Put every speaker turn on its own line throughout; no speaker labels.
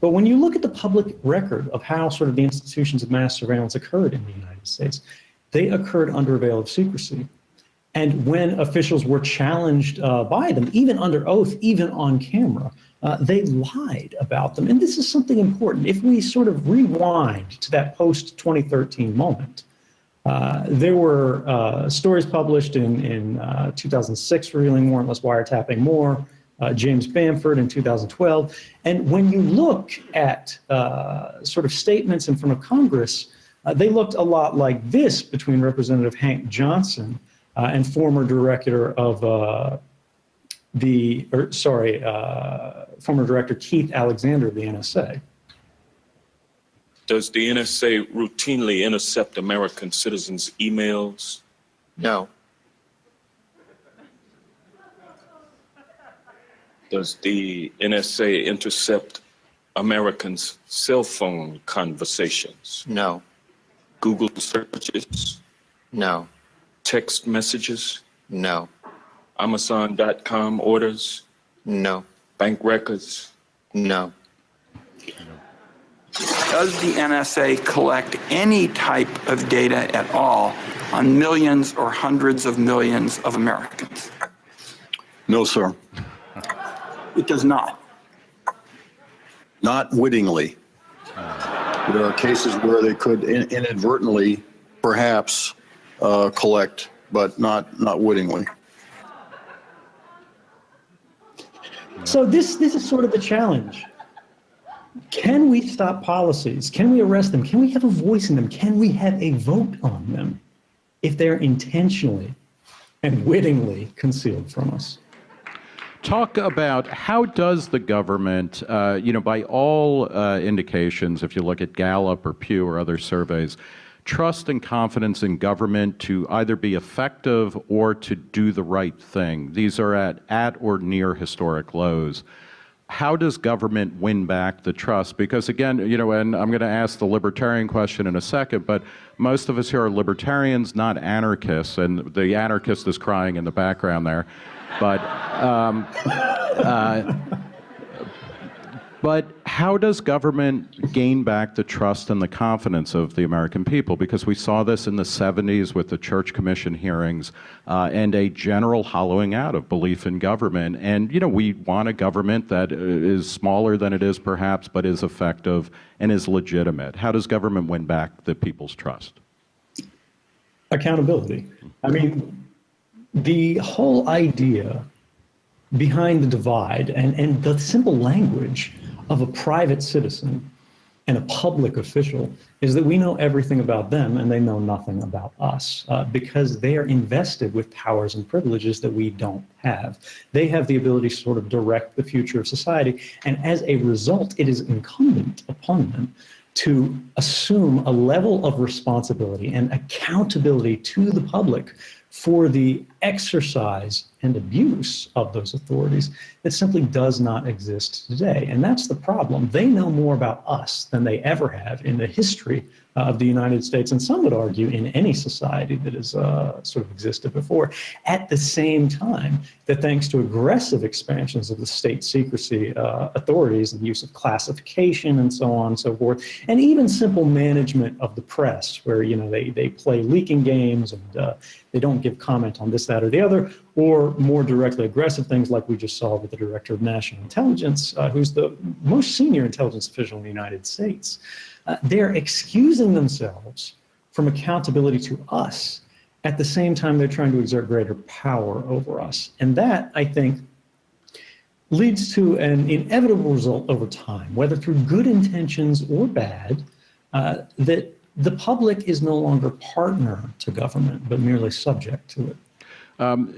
But when you look at the public record of how sort of the institutions of mass surveillance occurred in the United States, they occurred under a veil of secrecy. And when officials were challenged by them, even under oath, even on camera, they lied about them. And this is something important. If we sort of rewind to that post-2013 moment, there were stories published in 2006 revealing warrantless wiretapping more, James Bamford in 2012. And when you look at sort of statements in front of Congress, they looked a lot like this between Representative Hank Johnson and former director of former director Keith Alexander of the NSA.
Does the NSA routinely intercept American citizens' emails?
No.
Does the NSA intercept Americans' cell phone conversations?
No.
Google searches?
No.
Text messages?
No.
Amazon.com orders?
No.
Bank records?
No.
Does the NSA collect any type of data at all on millions or hundreds of millions of Americans?
No, sir.
It does not.
Not wittingly. There are cases where they could inadvertently, perhaps, collect, but not wittingly.
So this is sort of the challenge. Can we stop policies? Can we arrest them? Can we have a voice in them? Can we have a vote on them if they're intentionally and wittingly concealed from us?
Talk about how does the government, by all indications, if you look at Gallup or Pew or other surveys, trust and confidence in government to either be effective or to do the right thing. These are at or near historic lows. How does government win back the trust? Because again, and I'm going to ask the libertarian question in a second, but most of us here are libertarians, not anarchists, and the anarchist is crying in the background there. But how does government gain back the trust and the confidence of the American people? Because we saw this in the 70s with the Church Commission hearings and a general hollowing out of belief in government. And, we want a government that is smaller than it is perhaps, but is effective and is legitimate. How does government win back the people's trust?
Accountability. I mean, the whole idea behind the divide and the simple language of a private citizen and a public official is that we know everything about them and they know nothing about us because they are invested with powers and privileges that we don't have. They have the ability to sort of direct the future of society, and as a result, it is incumbent upon them to assume a level of responsibility and accountability to the public for the exercise and abuse of those authorities that simply does not exist today. And that's the problem. They know more about us than they ever have in the history of the United States, and some would argue in any society that has sort of existed before. At the same time, that thanks to aggressive expansions of the state secrecy authorities and use of classification and so on and so forth, and even simple management of the press, where they play leaking games and they don't give comment on this, that, or the other, or more directly aggressive things like we just saw with the Director of National Intelligence, who's the most senior intelligence official in the United States. They're excusing themselves from accountability to us. At the same time, they're trying to exert greater power over us. And that, I think, leads to an inevitable result over time, whether through good intentions or bad, that the public is no longer partner to government, but merely subject to it.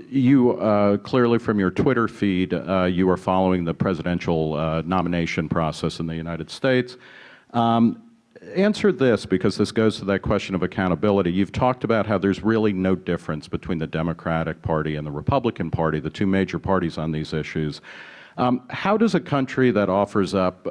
You clearly from your Twitter feed, you are following the presidential nomination process in the United States. Answer this, because this goes to that question of accountability. You've talked about how there's really no difference between the Democratic Party and the Republican Party, the two major parties on these issues. How does a country that offers up,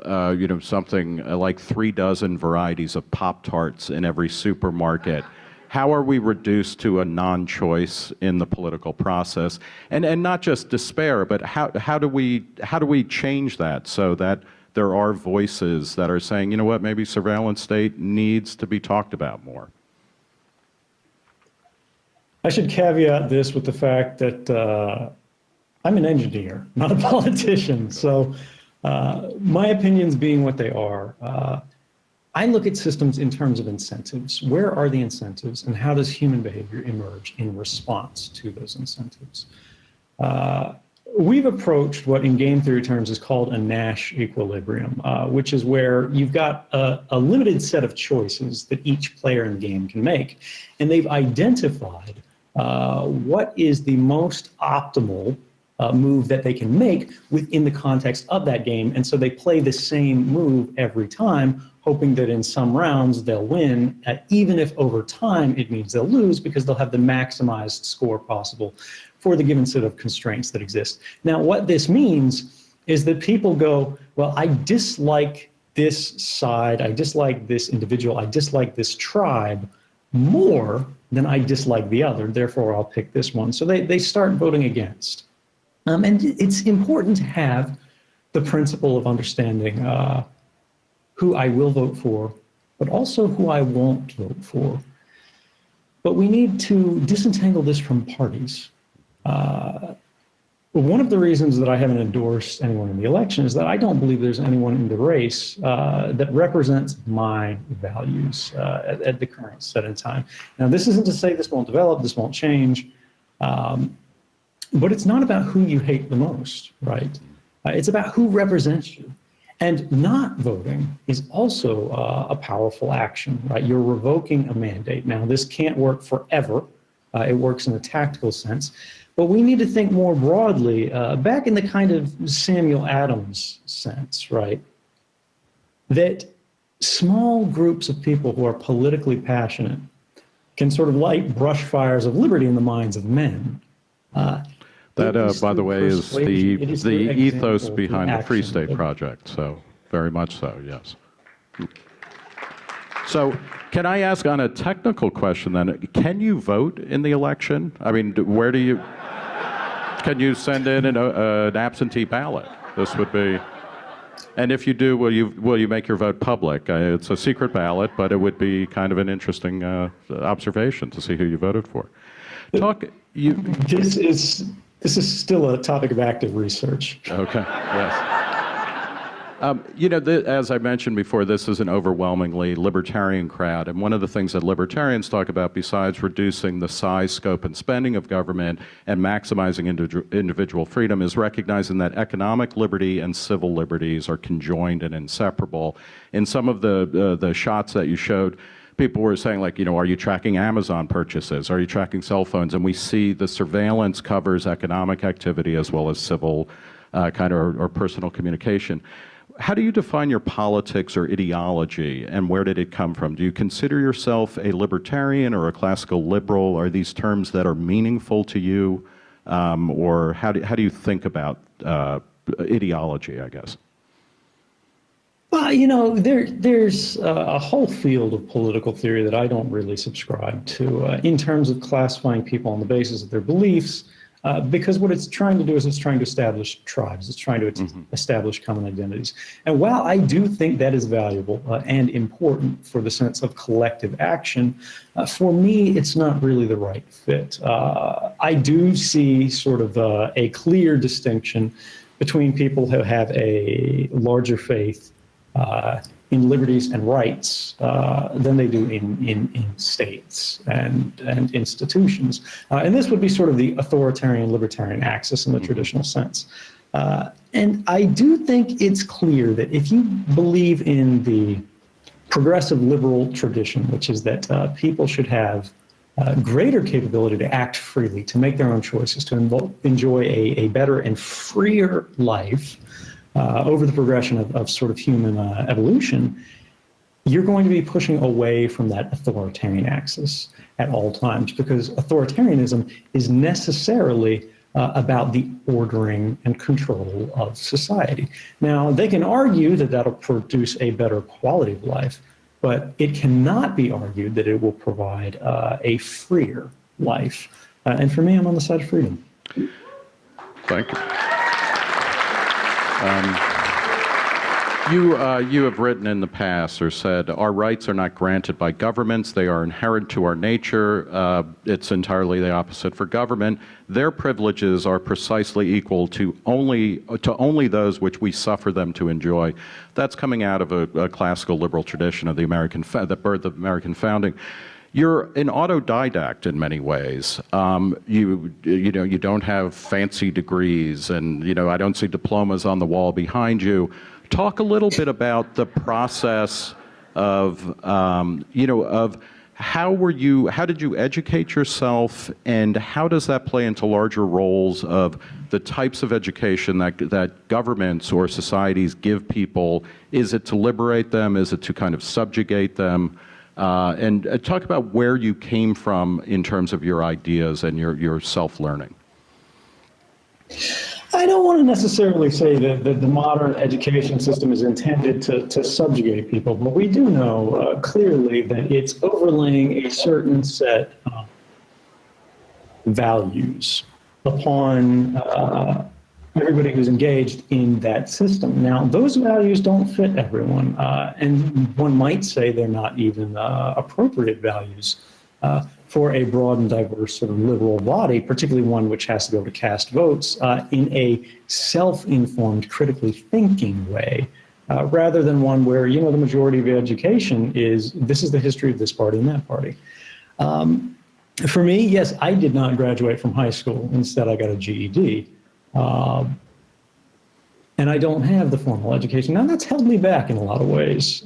something like 36 varieties of Pop-Tarts in every supermarket, how are we reduced to a non-choice in the political process? And not just despair, but how do we change that so that there are voices that are saying, you know what, maybe surveillance state needs to be talked about more?
I should caveat this with the fact that I'm an engineer, not a politician. So my opinions being what they are, I look at systems in terms of incentives. Where are the incentives and how does human behavior emerge in response to those incentives? We've approached what in game theory terms is called a Nash equilibrium, which is where you've got a limited set of choices that each player in the game can make. And they've identified what is the most optimal move that they can make within the context of that game. And so they play the same move every time, hoping that in some rounds they'll win, even if over time it means they'll lose because they'll have the maximized score possible for the given set of constraints that exist. Now, what this means is that people go, well, I dislike this side, I dislike this individual, I dislike this tribe more than I dislike the other, therefore I'll pick this one. So they start voting against. And it's important to have the principle of understanding who I will vote for, but also who I won't vote for. But we need to disentangle this from parties. One of the reasons that I haven't endorsed anyone in the election is that I don't believe there's anyone in the race that represents my values at the current set in time. Now, this isn't to say this won't develop, this won't change, but it's not about who you hate the most, right? It's about who represents you. And not voting is also a powerful action, right? You're revoking a mandate. Now, this can't work forever. It works in a tactical sense. But we need to think more broadly, back in the kind of Samuel Adams sense, right? That small groups of people who are politically passionate can sort of light brush fires of liberty in the minds of men.
That, by the way, is the ethos
example
behind the
through
Free
action.
State Project. So, very much so, yes. So, can I ask on a technical question then, can you vote in the election? I mean, where do you, can you send in an absentee ballot? This would be, and if you do, will you make your vote public? It's a secret ballot, but it would be kind of an interesting observation to see who you voted for.
This is still a topic of active research.
Okay, yes. You know, as I mentioned before, this is an overwhelmingly libertarian crowd, and one of the things that libertarians talk about, besides reducing the size, scope, and spending of government and maximizing individual freedom, is recognizing that economic liberty and civil liberties are conjoined and inseparable. In some of the shots that you showed, people were saying, like, you know, are you tracking Amazon purchases? Are you tracking cell phones? And we see the surveillance covers economic activity as well as civil or personal communication. How do you define your politics or ideology, and where did it come from? Do you consider yourself a libertarian or a classical liberal? Are these terms that are meaningful to you? Or how do you think about ideology, I guess?
Well, you know, there's a whole field of political theory that I don't really subscribe to in terms of classifying people on the basis of their beliefs, because what it's trying to do is it's trying to establish tribes. It's trying to establish common identities. And while I do think that is valuable and important for the sense of collective action, for me, it's not really the right fit. I do see sort of a clear distinction between people who have a larger faith in liberties and rights than they do in states and institutions. And this would be sort of the authoritarian libertarian axis in the traditional sense. And I do think it's clear that if you believe in the progressive liberal tradition, which is that people should have greater capability to act freely, to make their own choices, to enjoy a better and freer life, over the progression of sort of human evolution, you're going to be pushing away from that authoritarian axis at all times, because authoritarianism is necessarily about the ordering and control of society. Now, they can argue that that'll produce a better quality of life, but it cannot be argued that it will provide a freer life. And for me, I'm on the side of freedom.
Thank you. You have written in the past or said, our rights are not granted by governments. They are inherent to our nature. It's entirely the opposite for government. Their privileges are precisely equal to only those which we suffer them to enjoy. That's coming out of a classical liberal tradition of the birth of American founding. You're an autodidact in many ways. You don't have fancy degrees, and I don't see diplomas on the wall behind you. Talk a little bit about the process of how did you educate yourself, and how does that play into larger roles of the types of education that governments or societies give people? Is it to liberate them? Is it to kind of subjugate them? And talk about where you came from in terms of your ideas and your self-learning.
I don't want to necessarily say that the modern education system is intended to subjugate people, but we do know clearly that it's overlaying a certain set of values upon everybody who's engaged in that system. Now, those values don't fit everyone, and one might say they're not even appropriate values for a broad and diverse sort of liberal body, particularly one which has to be able to cast votes in a self-informed, critically thinking way, rather than one where, the majority of education is, this is the history of this party and that party. For me, yes, I did not graduate from high school. Instead, I got a GED. And I don't have the formal education. Now, that's held me back in a lot of ways,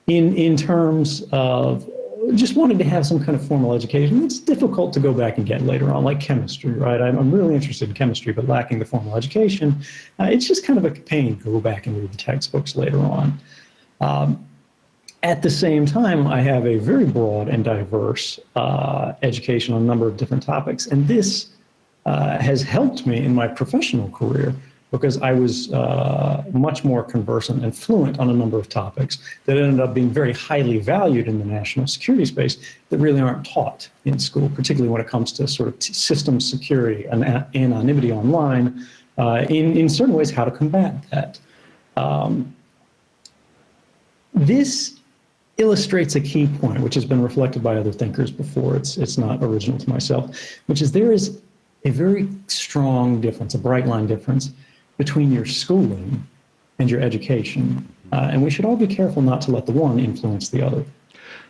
in terms of just wanting to have some kind of formal education. It's difficult to go back and get later on, like chemistry, right? I'm really interested in chemistry, but lacking the formal education, it's just kind of a pain to go back and read the textbooks later on. At the same time, I have a very broad and diverse education on a number of different topics, and this has helped me in my professional career because I was much more conversant and fluent on a number of topics that ended up being very highly valued in the national security space that really aren't taught in school, particularly when it comes to sort of system security and anonymity online, in certain ways, how to combat that. This illustrates a key point, which has been reflected by other thinkers before. It's not original to myself, which is there is a very strong difference, a bright line difference between your schooling and your education. And we should all be careful not to let the one influence the other.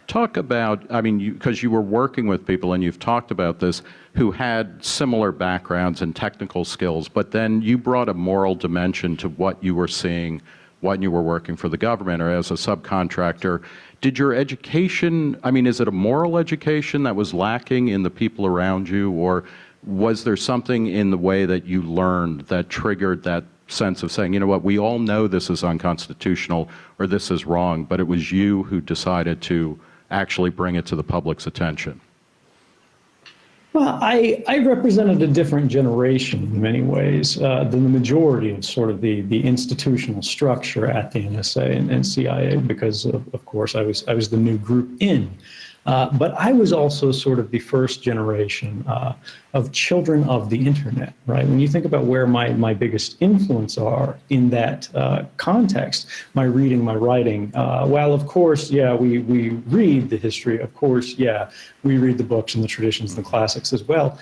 Talk about, because you were working with people, and you've talked about this, who had similar backgrounds and technical skills, but then you brought a moral dimension to what you were seeing when you were working for the government or as a subcontractor. Did your education, is it a moral education that was lacking in the people around you, or was there something in the way that you learned that triggered that sense of saying, we all know this is unconstitutional or this is wrong, but it was you who decided to actually bring it to the public's attention?
Well, I represented a different generation in many ways than the majority of sort of the institutional structure at the NSA and CIA because, of course, I was the new group in. But I was also sort of the first generation of children of the internet, right? When you think about where my biggest influence are in that context, my reading, my writing, while of course, yeah, we read the history, of course, yeah, we read the books and the traditions and the classics as well.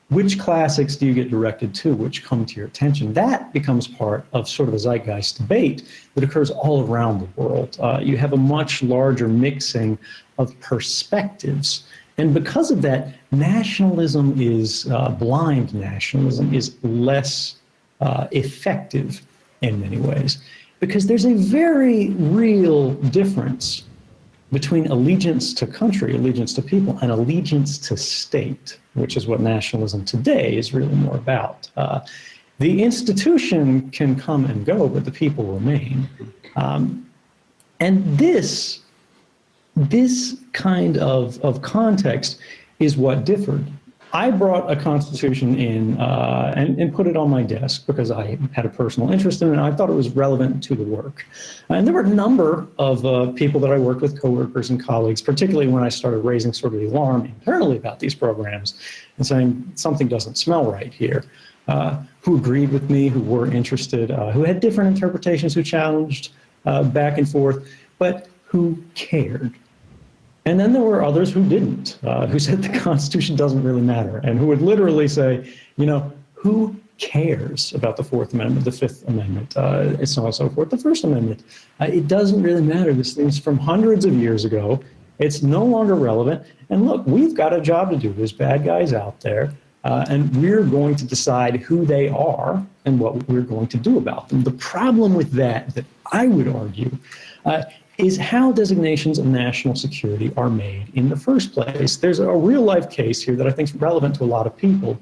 Which classics do you get directed to, which come to your attention? That becomes part of sort of a zeitgeist debate that occurs all around the world. You have a much larger mixing of perspectives. And because of that, nationalism is, blind nationalism is less effective in many ways, because there's a very real difference between allegiance to country, allegiance to people, and allegiance to state, which is what nationalism today is really more about. The institution can come and go, but the people remain. And this kind of context is what differed. I brought a constitution in and put it on my desk because I had a personal interest in it, and I thought it was relevant to the work. And there were a number of people that I worked with, coworkers and colleagues, particularly when I started raising sort of the alarm internally about these programs and saying something doesn't smell right here. who agreed with me, who were interested, who had different interpretations, who challenged back and forth, but who cared. And then there were others who didn't, who said the Constitution doesn't really matter, and who would literally say, you know, who cares about the Fourth Amendment, the Fifth Amendment, and so on and so forth, the First Amendment. It doesn't really matter. This thing's from hundreds of years ago. It's no longer relevant. And look, we've got a job to do. There's bad guys out there, and we're going to decide who they are and what we're going to do about them. The problem with that I would argue, is how designations of national security are made in the first place. There's a real life case here that I think is relevant to a lot of people,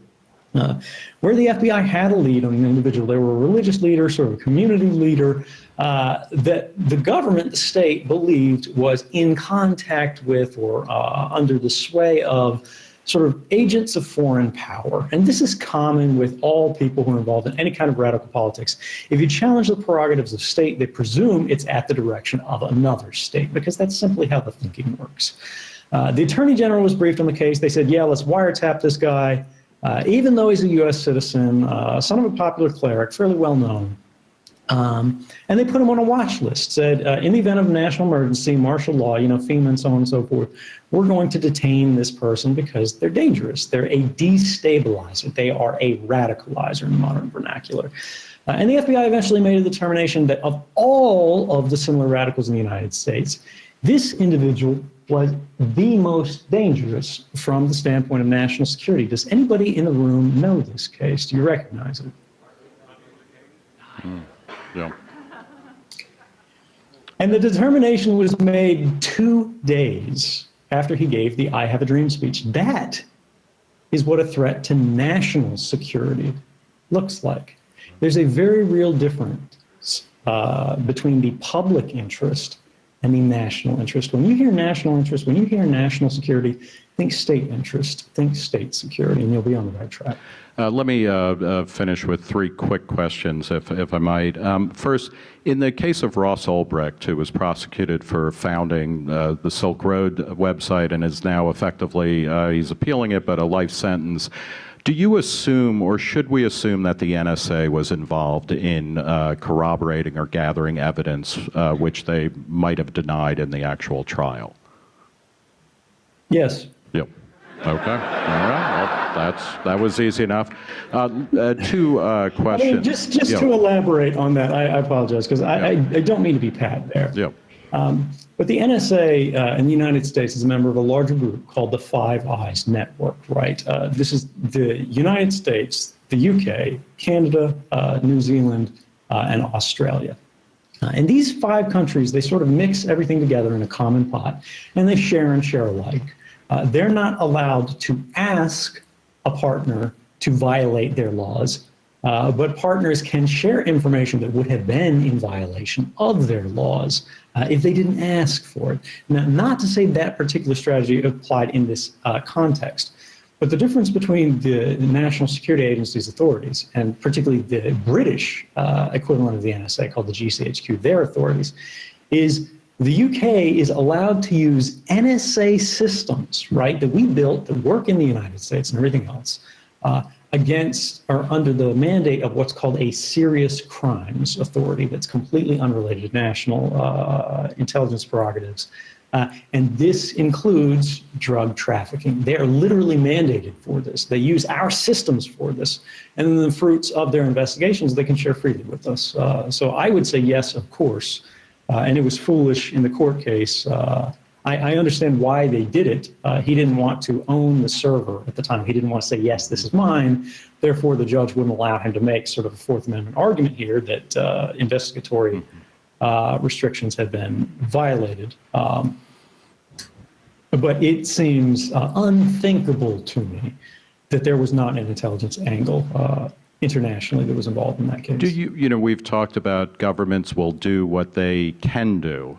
where the FBI had a lead on an individual. They were a religious leader, sort of a community leader, that the government, the state, believed was in contact with or under the sway of sort of agents of foreign power. And this is common with all people who are involved in any kind of radical politics. If you challenge the prerogatives of state, they presume it's at the direction of another state, because that's simply how the thinking works. The Attorney General was briefed on the case. They said, yeah, let's wiretap this guy. Even though he's a U.S. citizen, son of a popular cleric, fairly well known. And they put him on a watch list, said, in the event of a national emergency, martial law, you know, FEMA and so on and so forth, we're going to detain this person because they're dangerous. They're a destabilizer. They are a radicalizer in modern vernacular. And the FBI eventually made a determination that of all of the similar radicals in the United States, this individual was the most dangerous from the standpoint of national security. Does anybody in the room know this case? Do you recognize it?
Yeah.
And the determination was made 2 days after he gave the I Have a Dream speech. That is what a threat to national security looks like. There's a very real difference between the public interest and the national interest. When you hear national interest, when you hear national security, think state interest, think state security, and you'll be on the right track.
Let me finish with 3 quick questions, if I might. First, in the case of Ross Ulbricht, who was prosecuted for founding the Silk Road website and is now effectively, he's appealing it, but a life sentence. Do you assume, or should we assume, that the NSA was involved in corroborating or gathering evidence which they might have denied in the actual trial?
Yes.
Yep. Okay. All right. Well, that was easy enough. 2 questions.
I mean, just to elaborate on that, I apologize, because I don't mean to be pat there.
Yep.
But the NSA in the United States is a member of a larger group called the Five Eyes Network, right? This is the United States, the UK, Canada, New Zealand, and Australia. And these 5 countries, they sort of mix everything together in a common pot, and they share and share alike. They're not allowed to ask a partner to violate their laws, but partners can share information that would have been in violation of their laws if they didn't ask for it. Now, not to say that particular strategy applied in this context, but the difference between the National Security Agency's authorities, and particularly the British equivalent of the NSA called the GCHQ, their authorities, is the UK is allowed to use NSA systems, right, that we built that work in the United States and everything else, against or under the mandate of what's called a serious crimes authority that's completely unrelated to national intelligence prerogatives. And this includes drug trafficking. They are literally mandated for this. They use our systems for this. And then the fruits of their investigations, they can share freely with us. So I would say yes, of course. And it was foolish in the court case. I understand why they did it. He didn't want to own the server at the time. He didn't want to say, yes, this is mine. Therefore, the judge wouldn't allow him to make sort of a Fourth Amendment argument here that investigatory restrictions had been violated. But it seems unthinkable to me that there was not an intelligence angle internationally that was involved in that case.
Do you know, we've talked about governments will do what they can do.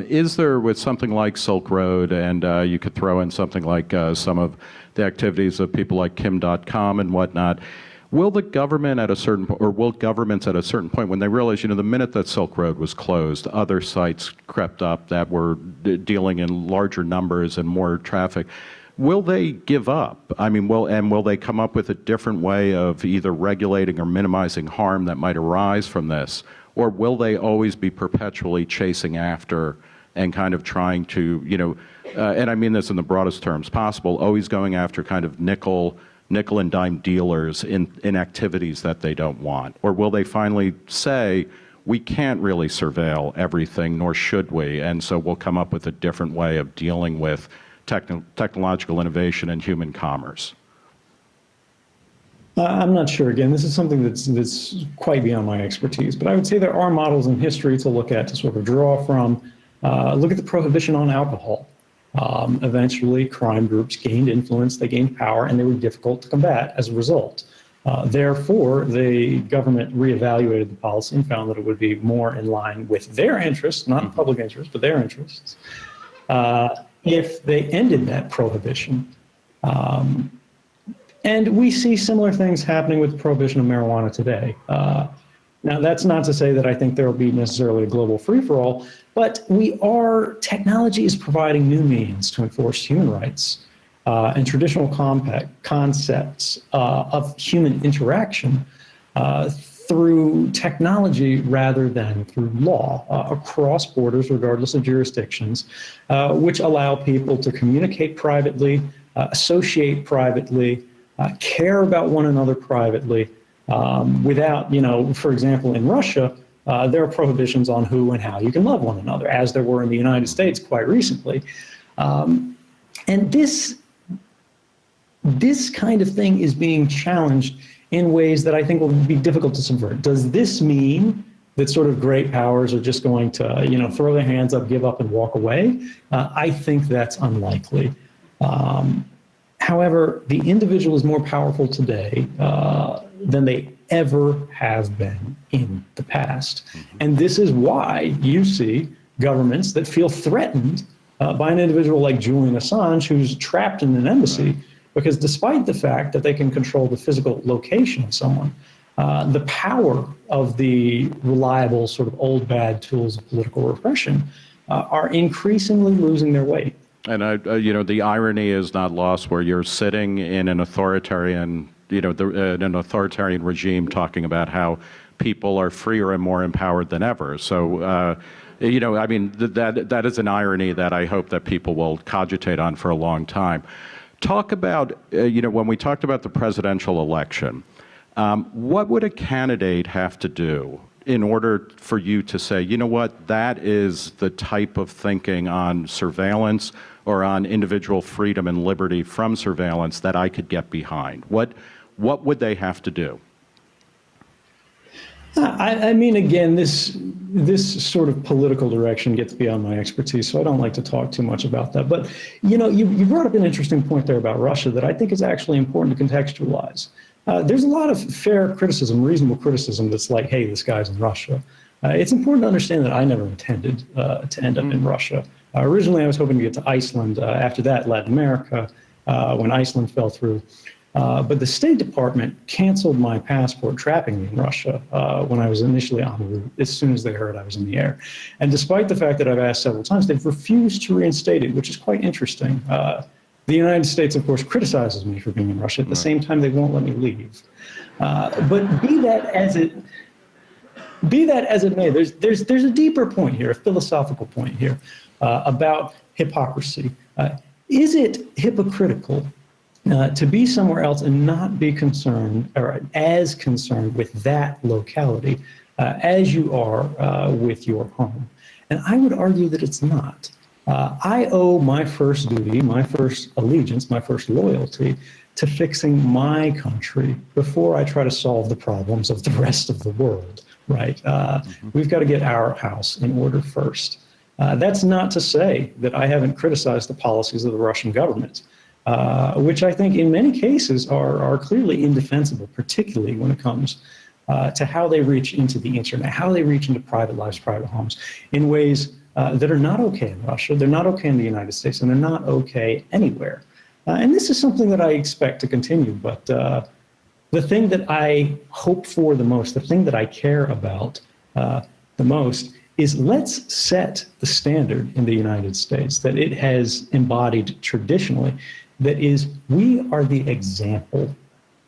Is there, with something like Silk Road, and you could throw in something like some of the activities of people like Kim.com and whatnot, will the government at a certain point, or will governments at a certain point, when they realize, you know, the minute that Silk Road was closed, other sites crept up that were dealing in larger numbers and more traffic, will they give up? I mean, will they come up with a different way of either regulating or minimizing harm that might arise from this? Or will they always be perpetually chasing after and kind of trying to, and I mean this in the broadest terms possible, always going after kind of nickel and dime dealers in activities that they don't want? Or will they finally say, we can't really surveil everything, nor should we, and so we'll come up with a different way of dealing with technological innovation and human commerce?
I'm not sure. Again, this is something that's quite beyond my expertise, but I would say there are models in history to look at, to sort of draw from. Look at the prohibition on alcohol. Eventually, crime groups gained influence, they gained power, and they were difficult to combat as a result. Therefore, the government reevaluated the policy and found that it would be more in line with their interests, not public interests, but their interests, if they ended that prohibition. And we see similar things happening with the prohibition of marijuana today. Now, that's not to say that I think there will be necessarily a global free-for-all, but technology is providing new means to enforce human rights and traditional concepts of human interaction through technology rather than through law across borders, regardless of jurisdictions, which allow people to communicate privately, associate privately, care about one another privately, without, for example, in Russia, there are prohibitions on who and how you can love one another, as there were in the United States quite recently. And this kind of thing is being challenged in ways that I think will be difficult to subvert. Does this mean that sort of great powers are just going to, throw their hands up, give up, and walk away? I think that's unlikely. However, the individual is more powerful today than they ever have been in the past. And this is why you see governments that feel threatened by an individual like Julian Assange, who's trapped in an embassy, because despite the fact that they can control the physical location of someone, the power of the reliable sort of old bad tools of political repression are increasingly losing their weight.
And the irony is not lost, where you're sitting in an authoritarian, in an authoritarian regime, talking about how people are freer and more empowered than ever. So, I mean, that is an irony that I hope that people will cogitate on for a long time. Talk about, when we talked about the presidential election, what would a candidate have to do in order for you to say, you know what, that is the type of thinking on surveillance or on individual freedom and liberty from surveillance that I could get behind? What would they have to do?
I mean, again, this sort of political direction gets beyond my expertise, so I don't like to talk too much about that. But, you brought up an interesting point there about Russia that I think is actually important to contextualize. There's a lot of fair criticism, reasonable criticism that's like, hey, this guy's in Russia. It's important to understand that I never intended to end up in Russia. Originally, I was hoping to get to Iceland. After that, Latin America, when Iceland fell through. But the State Department canceled my passport, trapping me in Russia when I was initially en route, as soon as they heard I was in the air. And despite the fact that I've asked several times, they've refused to reinstate it, which is quite interesting. The United States, of course, criticizes me for being in Russia. At the same time, they won't let me leave. But be that as it may, there's a deeper point here, a philosophical point here about hypocrisy. Is it hypocritical to be somewhere else and not be concerned or as concerned with that locality as you are with your home? And I would argue that it's not. I owe my first duty, my first allegiance, my first loyalty to fixing my country before I try to solve the problems of the rest of the world, right? We've got to get our house in order first. That's not to say that I haven't criticized the policies of the Russian government, which I think in many cases are clearly indefensible, particularly when it comes to how they reach into the internet, how they reach into private lives, private homes, in ways that are not okay in Russia, they're not okay in the United States, and they're not okay anywhere. And this is something that I expect to continue, but the thing that I hope for the most, the thing that I care about the most, is let's set the standard in the United States that it has embodied traditionally, that is, we are the example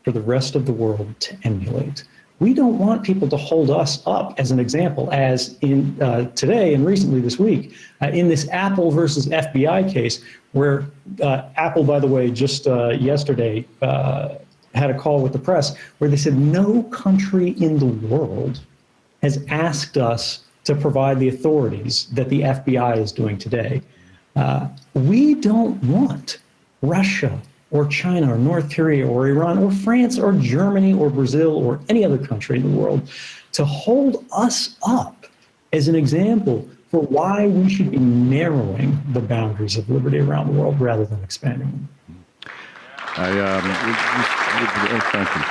for the rest of the world to emulate. We don't want people to hold us up as an example, as in today and recently this week, in this Apple versus FBI case, where Apple, by the way, just yesterday had a call with the press where they said no country in the world has asked us to provide the authorities that the FBI is doing today. We don't want Russia or China or North Korea or Iran or France or Germany or Brazil or any other country in the world to hold us up as an example for why we should be narrowing the boundaries of liberty around the world rather than expanding them.
Thank you.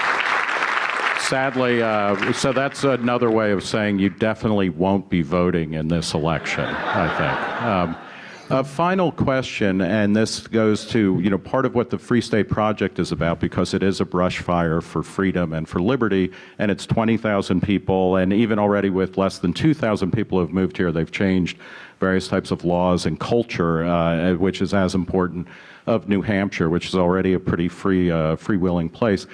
Sadly, so that's another way of saying you definitely won't be voting in this election, I think. A final question, and this goes to, part of what the Free State Project is about, because it is a brush fire for freedom and for liberty, and it's 20,000 people, and even already with less than 2,000 people who have moved here, they've changed various types of laws and culture, which is as important of New Hampshire, which is already a pretty freewheeling place.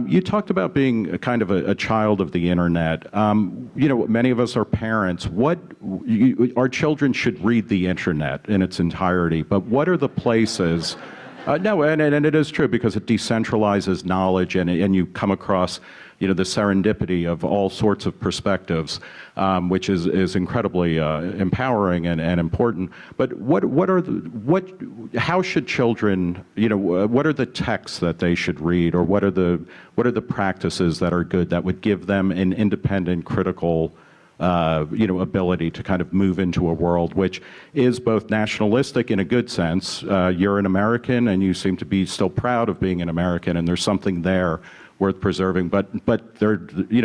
You talked about being a kind of a child of the internet. Many of us are parents. Our children should read the internet in its entirety, but what are the places? No, and it is true because it decentralizes knowledge, and you come across, the serendipity of all sorts of perspectives, which is incredibly empowering and important. But how should children, what are the texts that they should read, or what are the practices that are good that would give them an independent, critical, ability to kind of move into a world which is both nationalistic in a good sense. You're an American, and you seem to be still proud of being an American, and there's something there worth preserving. But there,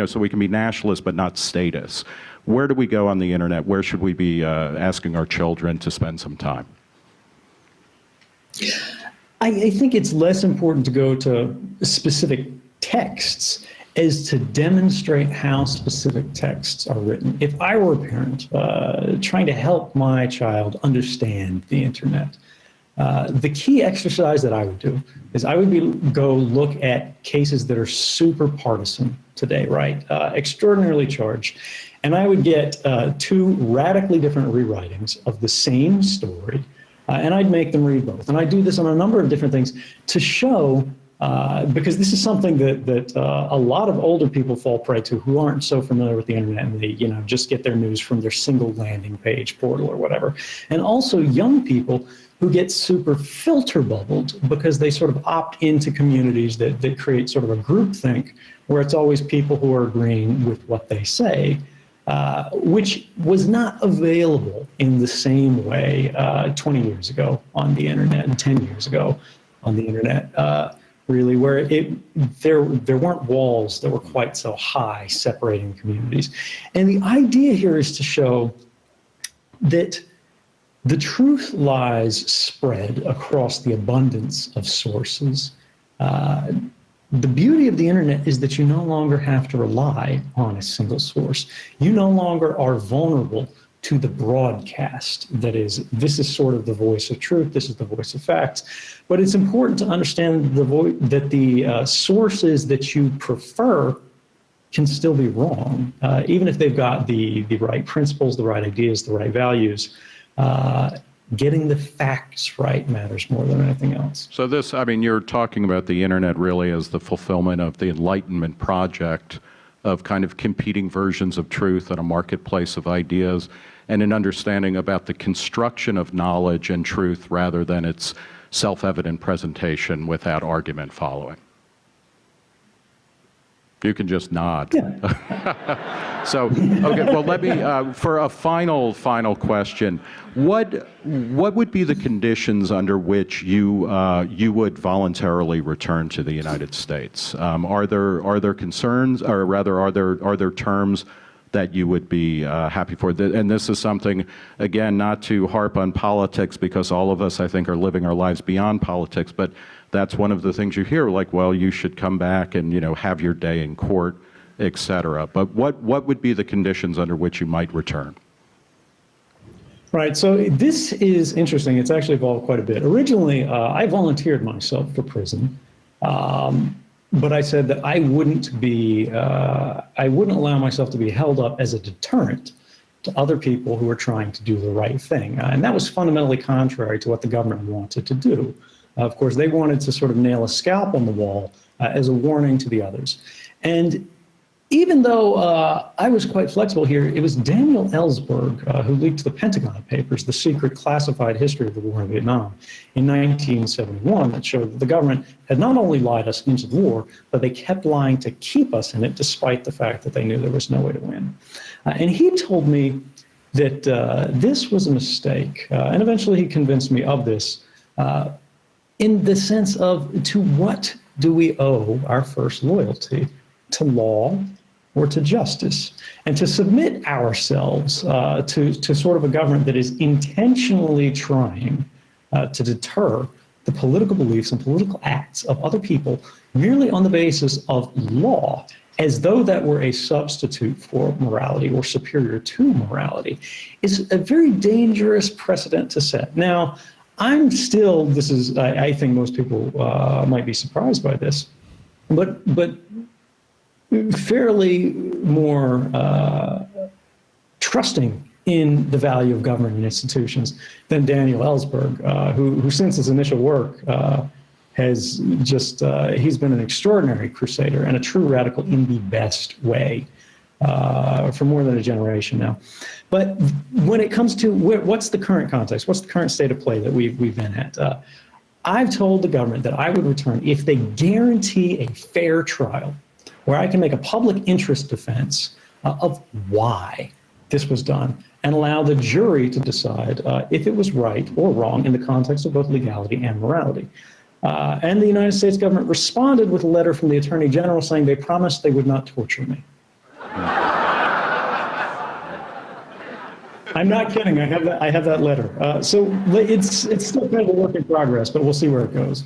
so we can be nationalists but not statists. Where do we go on the internet? Where should we be asking our children to spend some time?
I think it's less important to go to specific texts as to demonstrate how specific texts are written. If I were a parent trying to help my child understand the internet, the key exercise that I would do is I would go look at cases that are super partisan today, right? Extraordinarily charged. And I would get two radically different rewritings of the same story, and I'd make them read both. And I do this on a number of different things to show, because this is something that a lot of older people fall prey to who aren't so familiar with the internet, and they just get their news from their single landing page portal or whatever. And also young people who get super filter bubbled because they sort of opt into communities that create sort of a groupthink where it's always people who are agreeing with what they say, which was not available in the same way 20 years ago on the internet and 10 years ago on the internet. Really, where there weren't walls that were quite so high separating communities. And the idea here is to show that the truth lies spread across the abundance of sources. The beauty of the internet is that you no longer have to rely on a single source. You no longer are vulnerable to the broadcast. That is, this is sort of the voice of truth, this is the voice of facts. But it's important to understand that the sources that you prefer can still be wrong, even if they've got the right principles, the right ideas, the right values. Getting the facts right matters more than anything else.
So you're talking about the internet really as the fulfillment of the Enlightenment project of kind of competing versions of truth and a marketplace of ideas, and an understanding about the construction of knowledge and truth rather than its self-evident presentation without argument following. You can just nod.
Yeah.
So, okay, well, let me, for a final question, what would be the conditions under which you would voluntarily return to the United States? Are there concerns, or rather, are there terms that you would be happy for? And this is something, again, not to harp on politics, because all of us, I think, are living our lives beyond politics, but that's one of the things you hear, like, well, you should come back and, have your day in court, et cetera. But what would be the conditions under which you might return?
Right. So this is interesting. It's actually evolved quite a bit. Originally, I volunteered myself for prison, but I said that I wouldn't allow myself to be held up as a deterrent to other people who were trying to do the right thing. And that was fundamentally contrary to what the government wanted to do. Of course, they wanted to sort of nail a scalp on the wall as a warning to the others. And even though I was quite flexible here, it was Daniel Ellsberg who leaked the Pentagon Papers, the secret classified history of the war in Vietnam in 1971, that showed that the government had not only lied us into the war, but they kept lying to keep us in it, despite the fact that they knew there was no way to win. And he told me that this was a mistake, and eventually he convinced me of this, in the sense of, to what do we owe our first loyalty? To law or to justice? And to submit ourselves to sort of a government that is intentionally trying to deter the political beliefs and political acts of other people merely on the basis of law, as though that were a substitute for morality or superior to morality, is a very dangerous precedent to set. Now, I'm still, this is, I think most people might be surprised by this, but fairly more trusting in the value of government and institutions than Daniel Ellsberg, who since his initial work has just, he's been an extraordinary crusader and a true radical in the best way for more than a generation now. But when it comes to what's the current context, what's the current state of play that we've been at, I've told the government that I would return if they guarantee a fair trial where I can make a public interest defense of why this was done and allow the jury to decide if it was right or wrong in the context of both legality and morality. And the United States government responded with a letter from the Attorney General saying they promised they would not torture me. I'm not kidding. I have that letter. So it's still kind of a work in progress, but we'll see where it goes.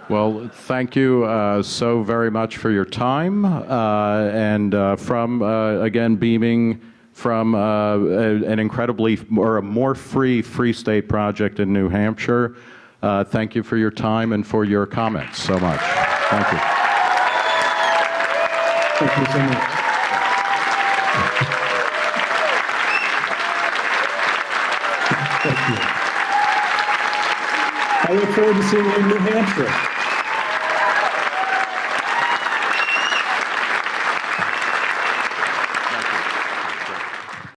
Well, thank you so very much for your time, and again, beaming from an incredibly, or a more free state project in New Hampshire. Thank you for your time and for your comments so much. Thank you.
Thank you so much. Thank you. I look forward to seeing you in New Hampshire.